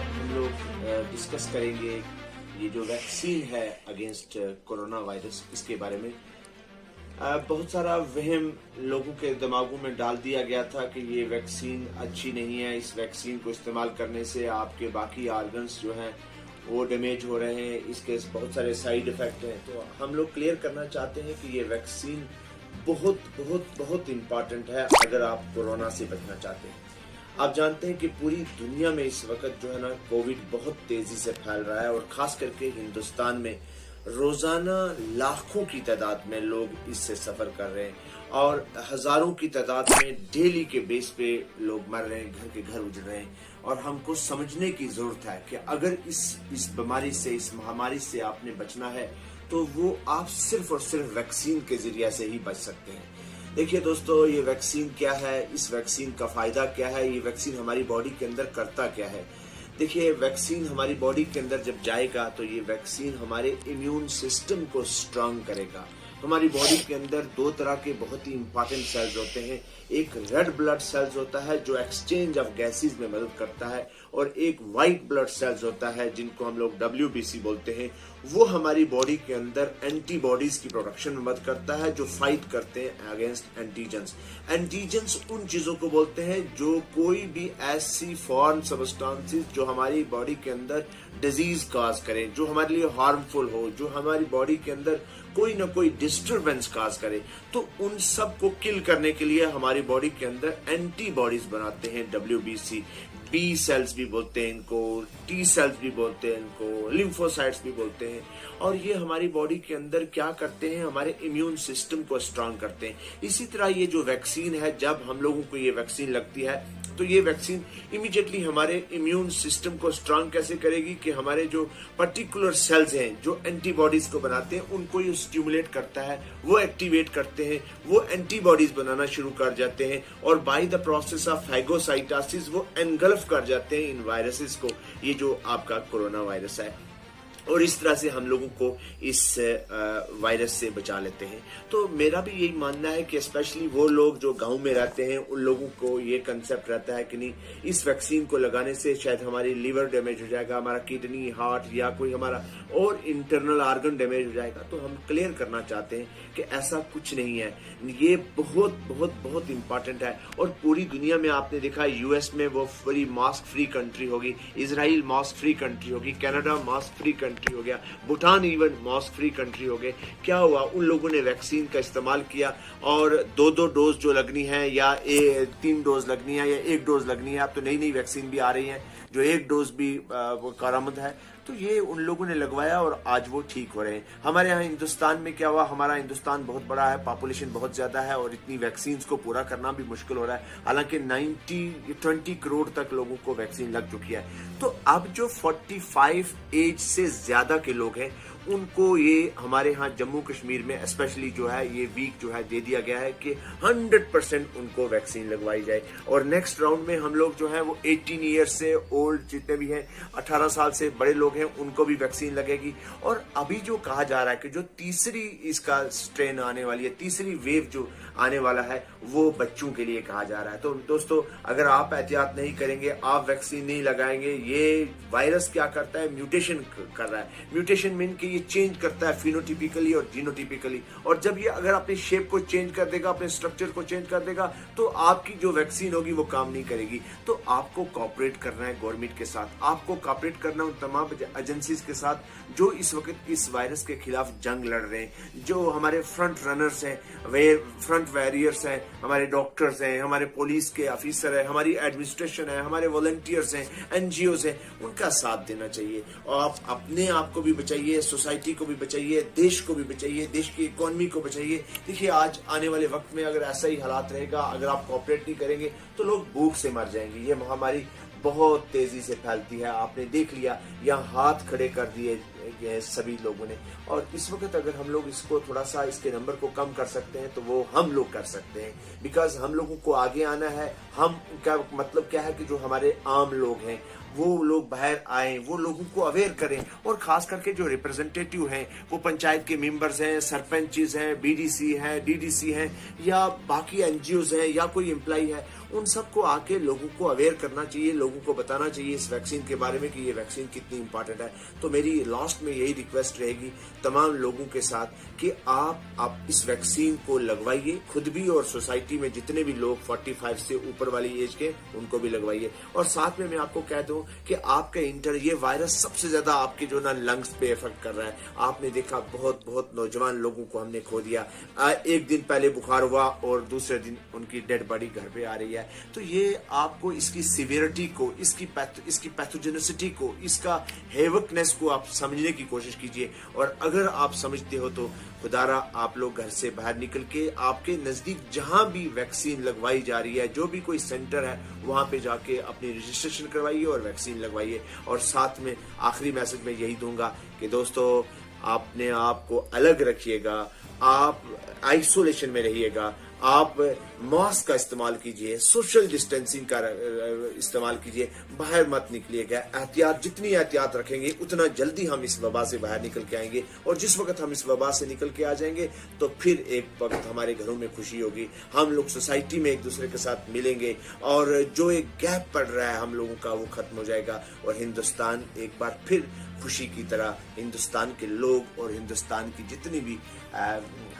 हम लोग डिस्कस करेंगे ये जो वैक्सीन है अगेंस्ट कोरोना वायरस, इसके बारे में। बहुत सारा वहम लोगों के दिमागों में डाल दिया गया था कि ये वैक्सीन अच्छी नहीं है, इस वैक्सीन को इस्तेमाल करने से आपके बाकी ऑर्गन्स जो हैं वो डैमेज हो रहे हैं, इसके बहुत सारे साइड इफेक्ट हैं। तो हम लोग क्लियर करना चाहते हैं कि ये वैक्सीन बहुत बहुत बहुत इम्पॉर्टेंट है अगर आप कोरोना से बचना चाहते हैं। आप जानते हैं कि पूरी दुनिया में इस वक्त जो है ना कोविड बहुत तेजी से फैल रहा है और खास करके हिंदुस्तान में रोजाना लाखों की तादाद में लोग इससे सफर कर रहे हैं और हजारों की तादाद में डेली के बेस पे लोग मर रहे हैं, घर के घर उजड़ रहे हैं। और हमको समझने की जरूरत है कि अगर इस बीमारी से, इस महामारी से आपने बचना है तो वो आप सिर्फ और सिर्फ वैक्सीन के जरिए से ही बच सकते हैं। देखिए दोस्तों, ये वैक्सीन क्या है, इस वैक्सीन का फायदा क्या है, ये वैक्सीन हमारी बॉडी के अंदर करता क्या है। देखिए, वैक्सीन हमारी बॉडी के अंदर जब जाएगा तो ये वैक्सीन हमारे इम्यून सिस्टम को स्ट्रांग करेगा। हमारी बॉडी के अंदर दो तरह के बहुत ही इंपॉर्टेंट सेल्स होते हैं। एक रेड ब्लड सेल्स होता है जो एक्सचेंज ऑफ गैसेस में मदद करता है, और एक व्हाइट ब्लड सेल्स होता है जिनको हम लोग WBC बोलते हैं। वो हमारी बॉडी के अंदर एंटीबॉडीज की प्रोडक्शन में मदद करता है जो फाइट करते हैं अगेंस्ट एंटीजेंस। एंटीजेंस उन चीजों को बोलते हैं जो कोई भी ऐसी फॉरेन सबस्टेंसेस जो हमारी बॉडी के अंदर डिजीज काज करें, जो हमारे लिए हार्मफुल हो, जो हमारी बॉडी के अंदर कोई ना कोई डिस्टरबेंस काज करे, तो उन सब को किल करने के लिए हमारी बॉडी के अंदर एंटीबॉडीज बनाते हैं WBC। बी सेल्स भी बोलते हैं इनको, T सेल्स भी बोलते हैं इनको, लिम्फोसाइट्स भी बोलते हैं। और ये हमारी बॉडी के अंदर क्या करते हैं, हमारे इम्यून सिस्टम को स्ट्रांग करते हैं। इसी तरह ये जो वैक्सीन है, जब हम लोगों को ये वैक्सीन लगती है तो ये वैक्सीन इमीडिएटली हमारे इम्यून सिस्टम को स्ट्रांग कैसे करेगी कि हमारे जो पर्टिकुलर सेल्स हैं जो एंटीबॉडीज को बनाते हैं उनको ये स्टिमुलेट करता है, वो एक्टिवेट करते हैं, वो एंटीबॉडीज बनाना शुरू कर जाते हैं और by the process of phagocytosis वो एनगल्फ कर जाते हैं इन वायरसेस को, ये जो आपका कोरोना वायरस है। और इस तरह से हम लोगों को इस वायरस से बचा लेते हैं। तो मेरा भी यही मानना है कि स्पेशली वो लोग जो गांव में रहते हैं उन लोगों को ये कंसेप्ट रहता है कि नहीं, इस वैक्सीन को लगाने से शायद हमारी लीवर डैमेज हो जाएगा, हमारा किडनी, हार्ट या कोई हमारा और इंटरनल ऑर्गन डैमेज हो जाएगा। तो हम क्लियर करना चाहते हैं कि ऐसा कुछ नहीं है। ये बहुत बहुत बहुत इंपॉर्टेंट है। और पूरी दुनिया में आपने देखा, US में वो फ्री मास्क फ्री कंट्री होगी, इजराइल मास्क फ्री कंट्री होगी, कनाडा मास्क फ्री कंट्री हो गया, Bhutan even mask free country हो गए। क्या हुआ, उन लोगों ने वैक्सीन का इस्तेमाल किया और 2-2 डोज जो लगनी है या 3 डोज लगनी है या 1 डोज लगनी है। अब तो नई नई वैक्सीन भी आ रही है जो 1 डोज भी वो कारामद है। तो ये उन लोगों ने लगवाया और आज वो ठीक हो रहे हैं। हमारे यहाँ हिंदुस्तान में क्या हुआ, हमारा हिंदुस्तान बहुत बड़ा है, पॉपुलेशन बहुत ज्यादा है और इतनी वैक्सीन को पूरा करना भी मुश्किल हो रहा है। हालांकि 20 करोड़ तक लोगों को वैक्सीन लग चुकी है। तो अब जो 45 एज से ज्यादा के लोग हैं उनको ये हमारे यहाँ जम्मू कश्मीर में स्पेशली जो है ये वीक जो है दे दिया गया है कि 100% उनको वैक्सीन लगवाई जाए। और नेक्स्ट राउंड में हम लोग जो है वो 18 ईयर से ओल्ड जितने भी हैं, 18 साल से बड़े लोग हैं, उनको भी वैक्सीन लगेगी। और अभी जो कहा जा रहा है कि जो तीसरी इसका स्ट्रेन आने वाली है, तीसरी वेव जो आने वाला है, वो बच्चों के लिए कहा जा रहा है। तो दोस्तों, अगर आप एहतियात नहीं करेंगे, आप वैक्सीन नहीं लगाएंगे, ये वायरस क्या करता है, म्यूटेशन कर रहा है। म्यूटेशन मीन कि ये चेंज करता है फिनोटिपिकली और जीनोटिपिकली। और जब ये अगर अपनी शेप को चेंज कर देगा, अपने स्ट्रक्चर को चेंज कर देगा, तो आपकी जो वैक्सीन होगी वो काम नहीं करेगी। तो आपको कॉपरेट करना है गवर्नमेंट के साथ, आपको कॉपरेट करना है उन तमाम एजेंसीज के साथ जो इस वक्त इस वायरस के खिलाफ जंग लड़ रहे हैं, जो हमारे फ्रंट रनर्स हैं, फ्रंट वॉरियर्स हैं, हमारे डॉक्टर्स हैं, हमारे पुलिस के ऑफिसर हैं, हमारी एडमिनिस्ट्रेशन है, हमारे वॉलंटियर्स हैं, NGOs हैं, उनका साथ देना चाहिए। और आप अपने आप को भी बचाइए, सोसाइटी को भी बचाइए, देश को भी बचाइए, देश की इकोनॉमी को बचाइए। देखिए, आज आने वाले वक्त में अगर ऐसा ही हालात रहेगा, अगर आप कॉपरेट नहीं करेंगे तो लोग भूख से मर जाएंगे। ये महामारी बहुत तेजी से फैलती है, आपने देख लिया, यहाँ हाथ खड़े कर दिए सभी लोगों ने। और इस वक्त अगर हम लोग इसको थोड़ा सा इसके नंबर को कम कर सकते हैं तो वो हम लोग कर सकते हैं, बिकॉज हम लोगों को आगे आना है। हम क्या मतलब क्या है कि जो हमारे आम लोग हैं वो लोग बाहर आए, वो लोगों को अवेयर करें, और खास करके जो रिप्रेजेंटेटिव हैं वो पंचायत के मेंबर्स हैं, सरपंचेस हैं, बीडीसी हैं, डीडीसी हैं, या बाकी एनजीओज हैं, या कोई एम्प्लॉय है, उन सबको आके लोगों को अवेयर करना चाहिए, लोगों को बताना चाहिए इस वैक्सीन के बारे में कि ये वैक्सीन कितनी इंपॉर्टेंट है। तो मेरी लास्ट में यही रिक्वेस्ट रहेगी तमाम लोगों के साथ कि आप इस वैक्सीन को लगवाइए, खुद भी और सोसाइटी में जितने भी लोग 45 से ऊपर वाली एज के उनको भी लगवाइए। और साथ में मैं आपको कह दूं कि आपका ये वायरस सबसे ज्यादा आपके जो ना लंग्स पे इफेक्ट कर रहा है। आपने देखा बहुत नौजवान लोगों को हमने खो दिया, एक दिन पहले बुखार हुआ और दूसरे दिन उनकी डेड बॉडी घर पे आ रही है। तो ये आपको इसकी सिवियरिटी को, इसकी पैथोजेनिसिटी को, इसका हेवकनेस को आप समझने की कोशिश कीजिए। और अगर आप समझते हो तो खुदारा आप लोग घर से बाहर निकल के आपके नजदीक जहां भी वैक्सीन लगवाई जा रही है, जो भी कोई सेंटर है, वहां पे जाके अपनी रजिस्ट्रेशन करवाइए और वैक्सीन लगवाइए। और साथ में आखिरी मैसेज मैं यही दूंगा कि दोस्तों अपने आप को अलग रखिएगा, आप आइसोलेशन में रहिएगा, आप मास्क का इस्तेमाल कीजिए, सोशल डिस्टेंसिंग का इस्तेमाल कीजिए, बाहर मत निकलिएगा। एहतियात, जितनी एहतियात रखेंगे उतना जल्दी हम इस वबा से बाहर निकल के आएंगे। और जिस वक्त हम इस वबा से निकल के आ जाएंगे तो फिर एक वक्त हमारे घरों में खुशी होगी, हम लोग सोसाइटी में एक दूसरे के साथ मिलेंगे, और जो एक गैप पड़ रहा है हम लोगों का वो खत्म हो जाएगा, और हिंदुस्तान एक बार फिर खुशी की तरह, हिंदुस्तान के लोग और हिंदुस्तान की जितनी भी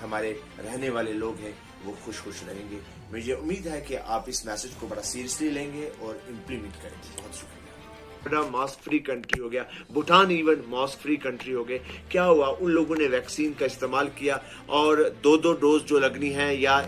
हमारे रहने वाले लोग हैं वो खुश रहेंगे। मुझे उम्मीद है कि आप इस मैसेज को बड़ा सीरियसली लेंगे और इम्प्लीमेंट करेंगे। बहुत शुक्रिया। मास्क फ्री कंट्री हो गया, Bhutan even mask free country हो गए। क्या हुआ, उन लोगों ने वैक्सीन का इस्तेमाल किया और 2 डोज जो लगनी है, या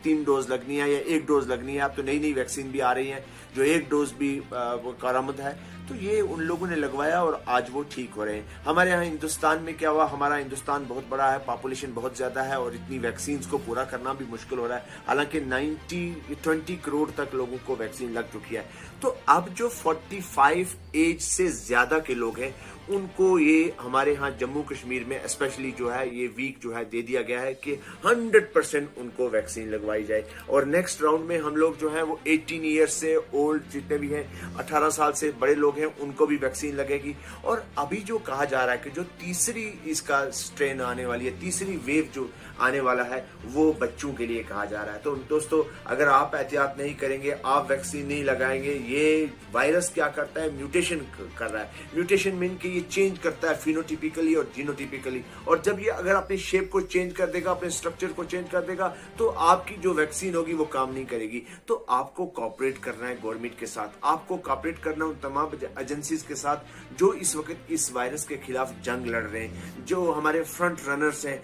3 डोज लगनी है, या 1 डोज लगनी है। अब तो नई वैक्सीन भी आ रही है जो 1 डोज भी कारामद है। तो ये उन लोगों ने लगवाया और आज वो ठीक हो रहे हैं। हमारे यहाँ हिंदुस्तान में क्या हुआ, हमारा हिंदुस्तान बहुत बड़ा है, पॉपुलेशन बहुत ज्यादा है, और इतनी वैक्सीन को पूरा करना भी मुश्किल हो रहा है। हालांकि 20 करोड़ तक लोगों को वैक्सीन लग चुकी है। तो अब जो 45 एज से ज्यादा के लोग हैं उनको ये हमारे यहाँ जम्मू कश्मीर में स्पेशली जो है ये वीक जो है दे दिया गया है कि 100% उनको वैक्सीन लगवाई जाए। और नेक्स्ट राउंड में हम लोग जो है वो 18 ईयर्स से ओल्ड जितने भी हैं, 18 साल से बड़े लोग हैं, उनको भी वैक्सीन लगेगी। और अभी जो कहा जा रहा है कि जो तीसरी इसका स्ट्रेन आने वाली है, तीसरी वेव जो आने वाला है, वो बच्चों के लिए कहा जा रहा है। तो दोस्तों अगर आप एहतियात नहीं करेंगे, आप वैक्सीन नहीं लगाएंगे, ये वायरस क्या करता है, म्यूटेशन कर रहा है। म्यूटेशन मीन कि ये चेंज करता है फिनोटिपिकली और जीनोटिपिकली, और जब ये अगर अपने शेप को चेंज कर देगा, अपने स्ट्रक्चर को चेंज कर देगा, तो आपकी जो वैक्सीन होगी वो काम नहीं करेगी। तो आपको कॉपरेट करना है गवर्नमेंट के साथ, आपको कॉपरेट करना उन तमाम एजेंसीज के साथ जो इस वक्त इस वायरस के खिलाफ जंग लड़ रहे हैं, जो हमारे फ्रंट रनर्स हैं,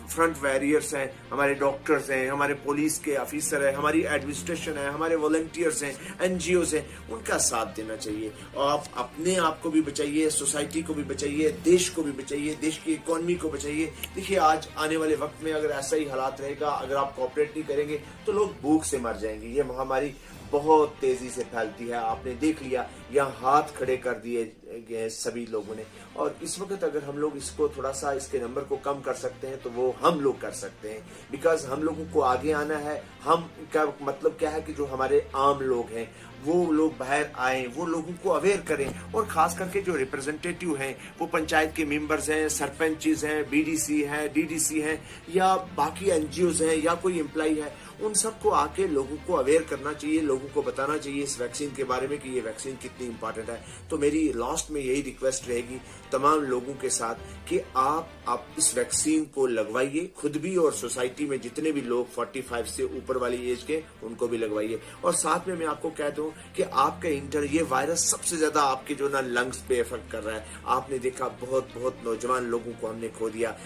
फ्रंट वॉरियर्स हैं, हमारे डॉक्टर्स हैं, हमारे पुलिस के ऑफिसर हैं, हमारी एडमिनिस्ट्रेशन है, हमारे वॉलंटियर्स हैं, एनजीओज हैं, उनका साथ देना चाहिए। और आप अपने आप को भी बचाइए, सोसाइटी को भी बचाइए, देश को भी बचाइए, देश की इकोनॉमी को बचाइए। देखिए आज आने वाले वक्त में अगर ऐसा ही हालात रहेगा, अगर आप कोऑपरेट नहीं करेंगे तो लोग भूख से मर जाएंगे। ये महामारी बहुत तेजी से फैलती है, आपने देख लिया, यहाँ हाथ खड़े कर दिए गए सभी लोगों ने। और इस वक्त अगर हम लोग इसको थोड़ा सा इसके नंबर को कम कर सकते हैं तो वो हम लोग कर सकते हैं, बिकॉज हम लोगों को आगे आना है। हम क्या मतलब क्या है कि जो हमारे आम लोग हैं वो लोग बाहर आए, वो लोगों को अवेयर करें, और खास करके जो रिप्रेजेंटेटिव हैं वो पंचायत के मेंबर्स हैं, सरपंचेस हैं, बीडीसी हैं, डीडीसी हैं, या बाकी एनजीओज हैं, या कोई एम्प्लॉय है, उन सबको आके लोगों को अवेयर करना चाहिए, लोगों को बताना चाहिए इस वैक्सीन के बारे में कि ये वैक्सीन कितनी इंपॉर्टेंट है। तो मेरी लास्ट में यही रिक्वेस्ट रहेगी तमाम लोगों के साथ कि आप इस वैक्सीन को लगवाइए, खुद भी और सोसाइटी में जितने भी लोग 45 से ऊपर वाली एज के उनको भी लगवाइए। और साथ में मैं आपको कह दूं कि आपका ये वायरस सबसे ज्यादा आपके जो ना लंग्स पे इफेक्ट कर रहा है। आपने देखा बहुत नौजवान लोगों को हमने खो दिया,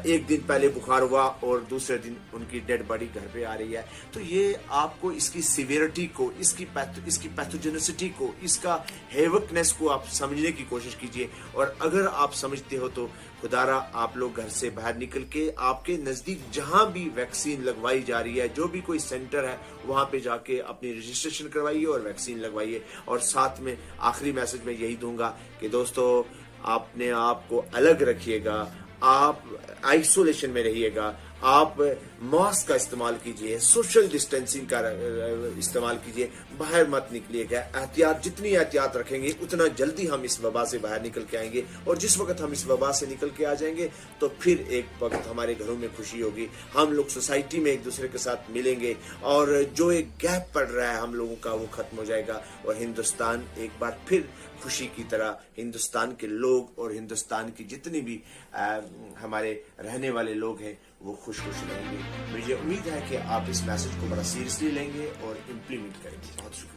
एक दिन पहले बुखार हुआ और दूसरे दिन उनकी डेड बॉडी घर पे आ रही है। तो ये आपको इसकी सिवियरिटी को, इसकी पैथोजेनिसिटी को, इसका हेवकनेस को आप समझने की कोशिश कीजिए। और अगर आप समझते हो तो खुदारा आप लोग घर से बाहर निकल के आपके नजदीक जहां भी वैक्सीन लगवाई जा रही है, जो भी कोई सेंटर है, वहां पे जाके अपनी रजिस्ट्रेशन करवाइए और वैक्सीन लगवाइए। और साथ में आखिरी मैसेज मैं यही दूंगा कि दोस्तों अपने आप को अलग रखिएगा, आप आइसोलेशन में रहिएगा, आप मास्क का इस्तेमाल कीजिए, सोशल डिस्टेंसिंग का इस्तेमाल कीजिए, बाहर मत निकलिएगा। एहतियात, जितनी एहतियात रखेंगे उतना जल्दी हम इस वबा से बाहर निकल के आएंगे, और जिस वक्त हम इस वबा से निकल के आ जाएंगे तो फिर एक वक्त हमारे घरों में खुशी होगी, हम लोग सोसाइटी में एक दूसरे के साथ मिलेंगे, और जो एक गैप पड़ रहा है हम लोगों का वो खत्म हो जाएगा, और हिंदुस्तान एक बार फिर खुशी की तरह, हिंदुस्तान के लोग और हिंदुस्तान की जितनी भी हमारे रहने वाले लोग हैं वो खुश रहेंगे। मुझे उम्मीद है कि आप इस मैसेज को बड़ा सीरियसली लेंगे और इम्प्लीमेंट करेंगे। बहुत शुक्रिया।